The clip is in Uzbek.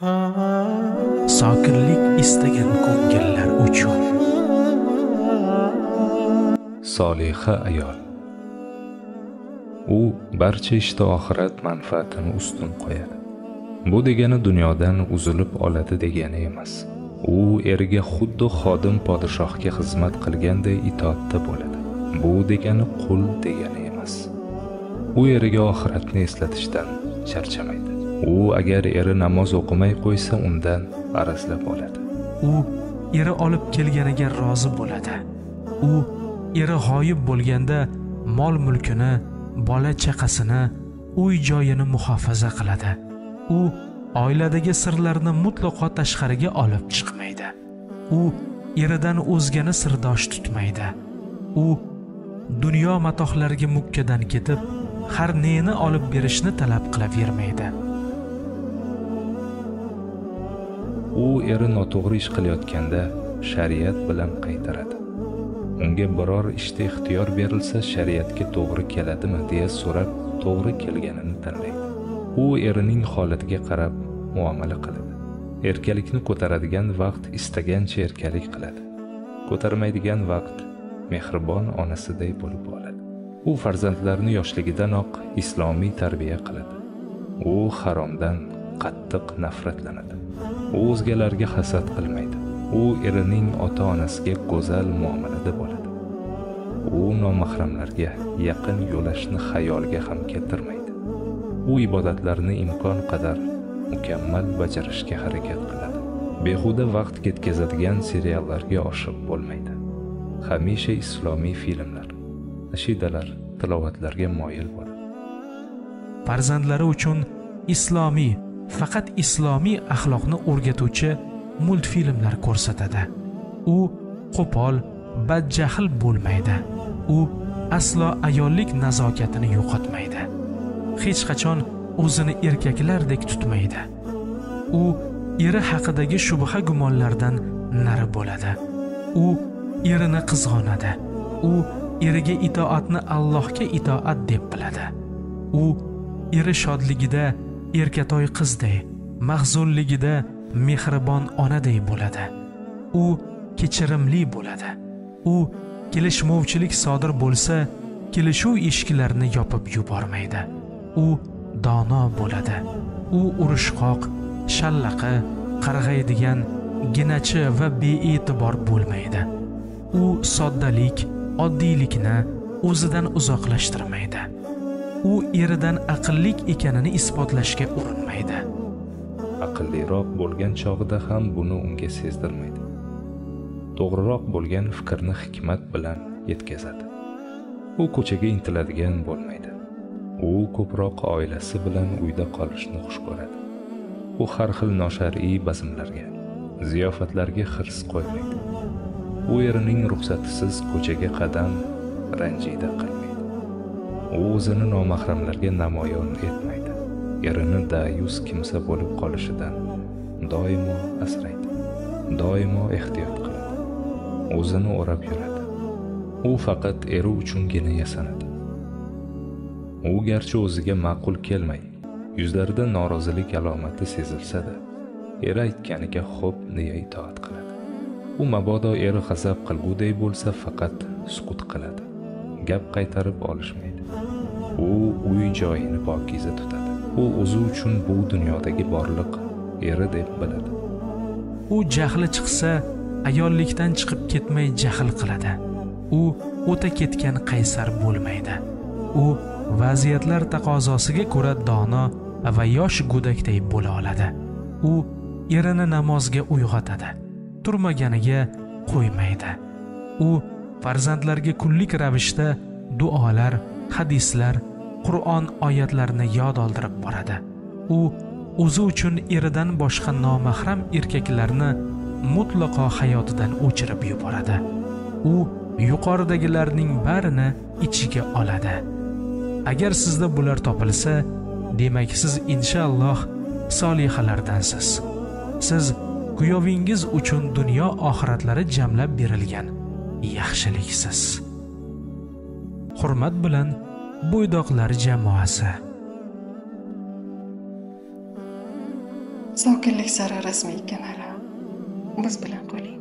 sokinlik istagan ko'ngillar uchun. Soliha ayol. U barcha ishda oxirat manfaatini ustun qo'yadi. Bu degani dunyodan uzilib oladi degani emas. U eriga xuddi xodim podshohga xizmat qilganday itoatda bo'ladi. Bu degani qul degani emas. U eriga oxiratni eslatishdan charchamaydi. U agar eri namoz o'qimay qo'ysa undan arazlab oladi. U eri olib kelganiga rozi bo'ladi. U eri g'oyib bo'lganda mol mulkini, bola chaqasini, uy joyini muhofaza qiladi. U oiladagi sirlarni mutlaqo tashqariga olib chiqmaydi. U eridan o'zgani sirdosh tutmaydi. U dunyo matohlariga mukkadan ketib, har neni olib berishni talab qilavermaydi. U eri noto'g'ri ish qilayotganda shariat bilan qaytaradi. Unga biror ishda ixtiyor berilsa, shariatga to'g'ri keladimi deya so'rab, to'g'ri kelganini tanlaydi. U erining holatiga qarab muomala qiladi. Erkalikni ko'taradigan vaqt istagancha erkalik qiladi. Ko'tarmaydigan vaqt mehribon onasiday bo'lib oladi. U farzandlarini yoshligidanoq islomiy tarbiya qiladi. U haromdan qattiq nafratlanadi. U o'zgalarga hasad qilmaydi. U erining ota-onasiga go'zal muomalada bo'ladi. U nomahramlarga yaqin yo'lashni xayoliga ham keltirmaydi. U ibodatlarni imkon qadar mukammal bajarishga harakat qiladi. Behuda vaqt ketkazadigan seriallarga oshiq bo'lmaydi. Hamisha islomiy filmlar, nashidalar, tilovatlarga moyil bo'ladi. Farzandlari uchun islomiy, faqat islomiy axloqni o'rgatuvchi multfilmlar ko'rsatadi. U qo'pol, badjahl bo'lmaydi. U aslo ayollik nazokatini yo'qotmaydi. Hech qachon o'zini erkaklardek tutmaydi. U eri haqidagi shubha gumonlardan nari bo'ladi. U erini qizg'onadi. U eriga itoatni Allohga itoat deb biladi. U eri shodligida erkatoy qizday, mahzunligida mehribon onaday bo'ladi. U kechirimli bo'ladi. U kelishmovchilik sodir bo'lsa, kelishuv eshiklarini yopib yubormaydi. U dono bo'ladi. U urushqoq, shallaqi, qarg'aydigan, ginachi va bee'tibor bo'lmaydi. U soddalik, oddiylikni o'zidan uzoqlashtirmaydi. U eridan aqllik ekanini isbotlashga urinmaydi. Aqlliroq bo'lgan chog'ida ham buni unga sezdirmaydi. To'g'riroq bo'lgan fikrni hikmat bilan yetkazadi. U ko'chaga intiladigan bo'lmaydi. U ko'proq oilasi bilan uyda qolishni xush ko'radi. U har xil noshar'iy bazmlarga, ziyofatlarga hirs qo'ymaydi. U erining ruxsatisiz ko'chaga qadam ranjida qilmaydi. U o'zini nomahramlarga namoyon etmaydi. Erini dayus kimsa bo'lib qolishidan doimo asraydi. Doimo ehtiyot qiladi. O'zini o'rab yuradi. U faqat eri uchungina yasanadi. U garchi o'ziga ma'qul kelmay, yuzlarida norozilik alomati sezilsa-da, eri aytganiga xo'p deya itoat qiladi. U mabodo eri g'azab qilguday bo'lsa, faqat sukut qiladi. Gap qaytarib olishmaydi. U uy joyini pokiza tutadi. U o'zi uchun bu dunyodagi borliq eri deb biladi. U jahli chiqsa, ayollikdan chiqib ketmay jahl qiladi. U o'ta ketgan qaysar bo'lmaydi. U vaziyatlar taqozosiga ko'ra dono va yosh go'dakday bo'la oladi. U erini namozga uyg'otadi. Turmaganiga qo'ymaydi. U farzandlarga kunlik ravishda duolar, hadislar, Qur'on oyatlarini yod oldirib boradi. U o'zi uchun eridan boshqa nomahram erkaklarni mutlaqo hayotidan o'chirib yuboradi. U yuqoridagilarning barini ichiga oladi. Agar sizda bular topilsa, demak siz inshaalloh solihalardansiz. Siz kuyovingiz uchun dunyo oxiratlari jamlab berilgan yaxshiliksiz. Hurmat bilan Bo'ydoqlar jamoasi. sokinlik sari rasmiy kanali biz bilan qoling.